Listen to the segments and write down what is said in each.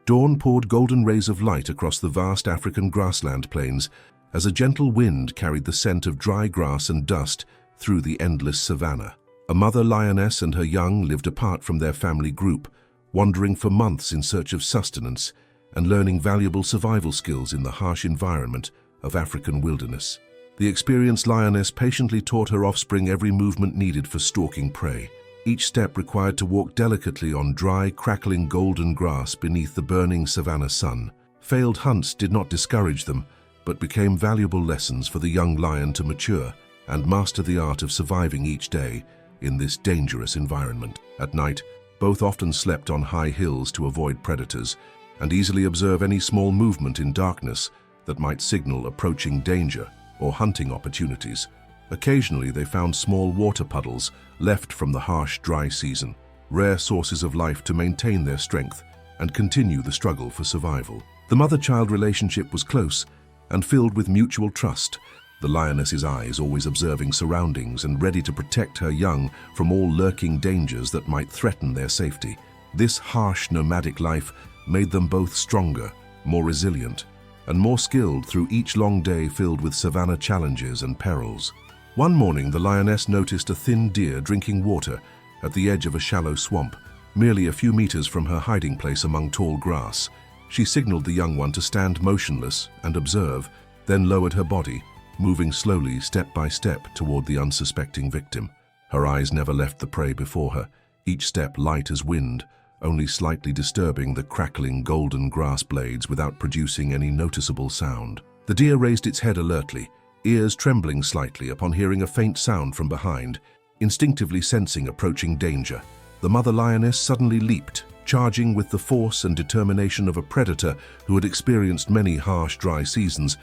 Dawn poured golden rays of light across the vast African grassland plains as a gentle wind carried the scent of dry grass and dust through the endless savanna. A mother lioness and her young lived apart from their family group, wandering for months in search of sustenance and learning valuable survival skills in the harsh environment of African wilderness. The experienced lioness patiently taught her offspring every movement needed for stalking prey. Each step required to walk delicately on dry, crackling golden grass beneath the burning savanna sun. Failed hunts did not discourage them, but became valuable lessons for the young lion to mature and master the art of surviving each day in this dangerous environment. At night, both often slept on high hills to avoid predators and easily observe any small movement in darkness that might signal approaching danger or hunting opportunities. Occasionally, they found small water puddles left from the harsh, dry season, rare sources of life to maintain their strength and continue the struggle for survival. The mother-child relationship was close and filled with mutual trust, the lioness's eyes always observing surroundings and ready to protect her young from all lurking dangers that might threaten their safety. This harsh, nomadic life made them both stronger, more resilient, and more skilled through each long day filled with savanna challenges and perils. One morning, the lioness noticed a thin deer drinking water at the edge of a shallow swamp, merely a few meters from her hiding place among tall grass. She signaled the young one to stand motionless and observe, then lowered her body, moving slowly, step by step, toward the unsuspecting victim. Her eyes never left the prey before her, each step light as wind, only slightly disturbing the crackling golden grass blades without producing any noticeable sound. The deer raised its head alertly, ears trembling slightly upon hearing a faint sound from behind, instinctively sensing approaching danger. The mother lioness suddenly leaped, charging with the force and determination of a predator who had experienced many harsh, dry seasons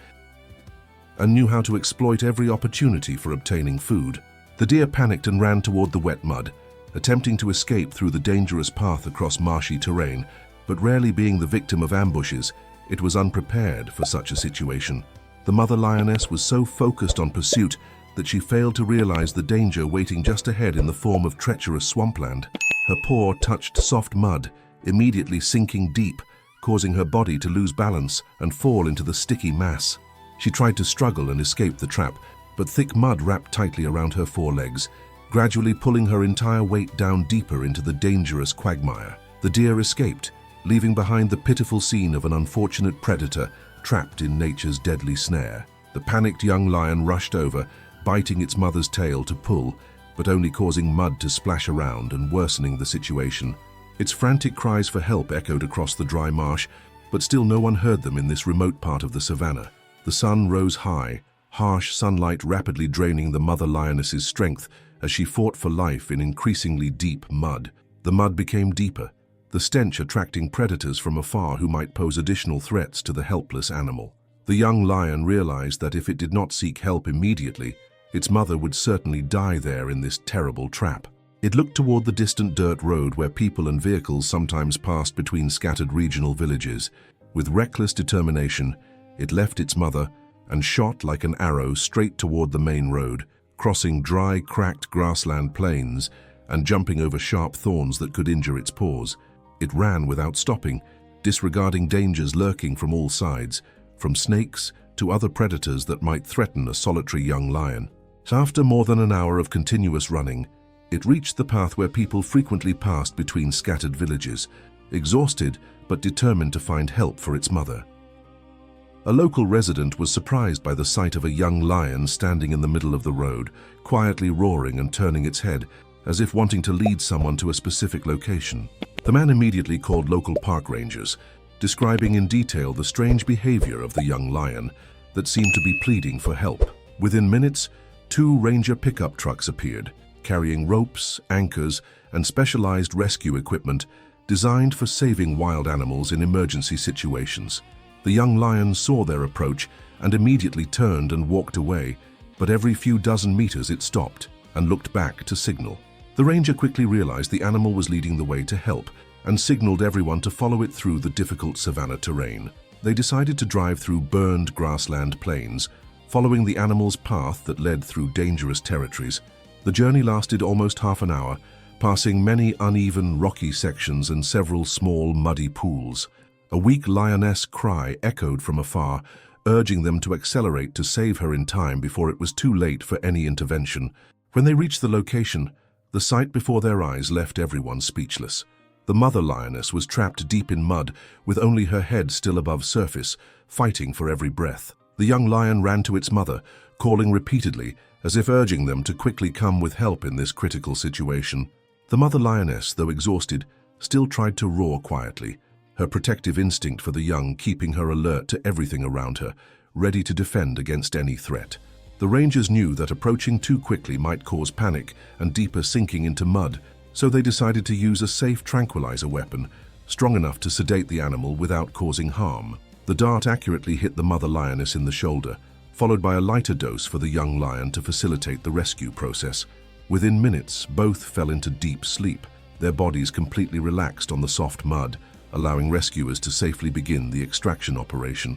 and knew how to exploit every opportunity for obtaining food. The deer panicked and ran toward the wet mud, attempting to escape through the dangerous path across marshy terrain, but rarely being the victim of ambushes, it was unprepared for such a situation. The mother lioness was so focused on pursuit that she failed to realize the danger waiting just ahead in the form of treacherous swampland. Her paw touched soft mud, immediately sinking deep, causing her body to lose balance and fall into the sticky mass. She tried to struggle and escape the trap, but thick mud wrapped tightly around her forelegs, gradually pulling her entire weight down deeper into the dangerous quagmire. The deer escaped, leaving behind the pitiful scene of an unfortunate predator trapped in nature's deadly snare. The panicked young lion rushed over, biting its mother's tail to pull, but only causing mud to splash around and worsening the situation. Its frantic cries for help echoed across the dry marsh, but still no one heard them in this remote part of the savanna. The sun rose high, harsh sunlight rapidly draining the mother lioness's strength as she fought for life in increasingly deep mud. The mud became deeper, the stench attracting predators from afar who might pose additional threats to the helpless animal. The young lion realized that if it did not seek help immediately, its mother would certainly die there in this terrible trap. It looked toward the distant dirt road where people and vehicles sometimes passed between scattered regional villages. With reckless determination, it left its mother and shot like an arrow straight toward the main road, crossing dry, cracked grassland plains and jumping over sharp thorns that could injure its paws. It ran without stopping, disregarding dangers lurking from all sides, from snakes to other predators that might threaten a solitary young lion. After more than an hour of continuous running, it reached the path where people frequently passed between scattered villages, exhausted but determined to find help for its mother. A local resident was surprised by the sight of a young lion standing in the middle of the road, quietly roaring and turning its head, as if wanting to lead someone to a specific location. The man immediately called local park rangers, describing in detail the strange behavior of the young lion that seemed to be pleading for help. Within minutes, 2 ranger pickup trucks appeared, carrying ropes, anchors, and specialized rescue equipment designed for saving wild animals in emergency situations. The young lion saw their approach and immediately turned and walked away, but every few dozen meters it stopped and looked back to signal. The ranger quickly realized the animal was leading the way to help and signaled everyone to follow it through the difficult savanna terrain. They decided to drive through burned grassland plains, following the animal's path that led through dangerous territories. The journey lasted almost half an hour, passing many uneven, rocky sections and several small, muddy pools. A weak lioness cry echoed from afar, urging them to accelerate to save her in time before it was too late for any intervention. When they reached the location, the sight before their eyes left everyone speechless. The mother lioness was trapped deep in mud, with only her head still above surface, fighting for every breath. The young lion ran to its mother, calling repeatedly, as if urging them to quickly come with help in this critical situation. The mother lioness, though exhausted, still tried to roar quietly, her protective instinct for the young keeping her alert to everything around her, ready to defend against any threat. The rangers knew that approaching too quickly might cause panic and deeper sinking into mud, so they decided to use a safe tranquilizer weapon, strong enough to sedate the animal without causing harm. The dart accurately hit the mother lioness in the shoulder, followed by a lighter dose for the young lion to facilitate the rescue process. Within minutes, both fell into deep sleep, their bodies completely relaxed on the soft mud, allowing rescuers to safely begin the extraction operation.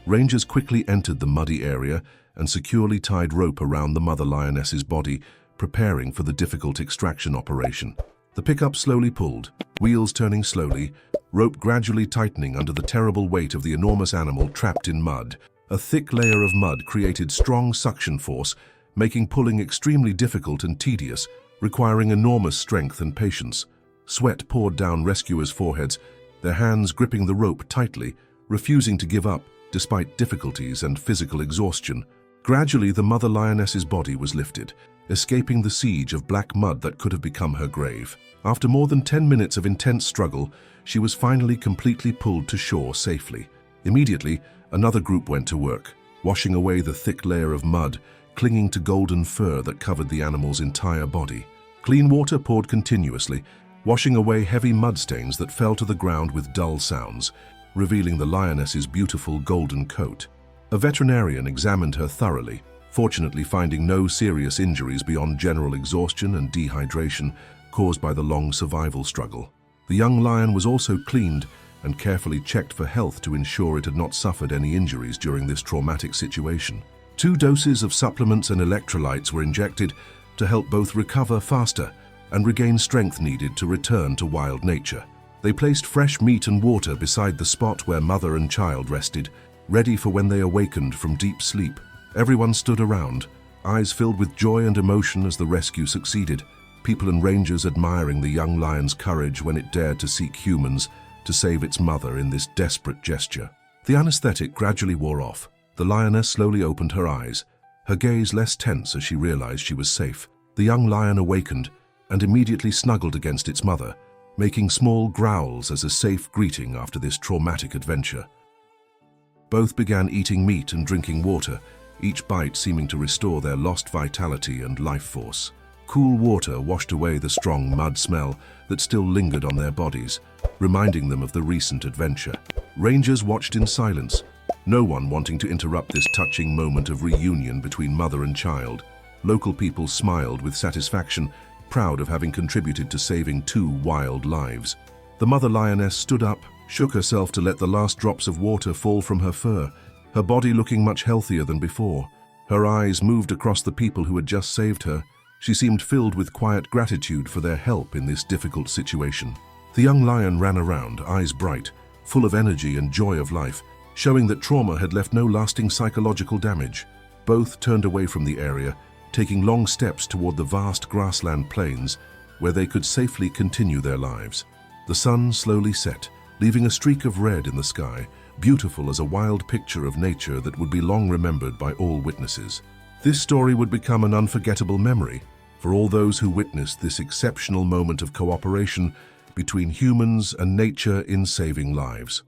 Rangers quickly entered the muddy area and securely tied rope around the mother lioness's body, preparing for the difficult extraction operation. The pickup slowly pulled, wheels turning slowly, rope gradually tightening under the terrible weight of the enormous animal trapped in mud. A thick layer of mud created strong suction force, making pulling extremely difficult and tedious, requiring enormous strength and patience. Sweat poured down rescuers' foreheads, their hands gripping the rope tightly, refusing to give up despite difficulties and physical exhaustion. Gradually, the mother lioness's body was lifted, escaping the siege of black mud that could have become her grave. After more than 10 minutes of intense struggle, she was finally completely pulled to shore safely. Immediately, another group went to work, washing away the thick layer of mud, clinging to golden fur that covered the animal's entire body. Clean water poured continuously, washing away heavy mud stains that fell to the ground with dull sounds, revealing the lioness's beautiful golden coat. A veterinarian examined her thoroughly, fortunately finding no serious injuries beyond general exhaustion and dehydration caused by the long survival struggle. The young lion was also cleaned and carefully checked for health to ensure it had not suffered any injuries during this traumatic situation. 2 doses of supplements and electrolytes were injected to help both recover faster and regain strength needed to return to wild nature. They placed fresh meat and water beside the spot where mother and child rested, ready for when they awakened from deep sleep. Everyone stood around, eyes filled with joy and emotion as the rescue succeeded, people and rangers admiring the young lion's courage when it dared to seek humans to save its mother in this desperate gesture. The anesthetic gradually wore off. The lioness slowly opened her eyes, her gaze less tense as she realized she was safe. The young lion awakened and immediately snuggled against its mother, making small growls as a safe greeting after this traumatic adventure. Both began eating meat and drinking water, each bite seeming to restore their lost vitality and life force. Cool water washed away the strong mud smell that still lingered on their bodies, reminding them of the recent adventure. Rangers watched in silence, no one wanting to interrupt this touching moment of reunion between mother and child. Local people smiled with satisfaction, proud of having contributed to saving 2 wild lives. The mother lioness stood up, shook herself to let the last drops of water fall from her fur, her body looking much healthier than before. Her eyes moved across the people who had just saved her. She seemed filled with quiet gratitude for their help in this difficult situation. The young lion ran around, eyes bright, full of energy and joy of life, showing that trauma had left no lasting psychological damage. Both turned away from the area, taking long steps toward the vast grassland plains where they could safely continue their lives. The sun slowly set, leaving a streak of red in the sky, beautiful as a wild picture of nature that would be long remembered by all witnesses. This story would become an unforgettable memory for all those who witnessed this exceptional moment of cooperation between humans and nature in saving lives.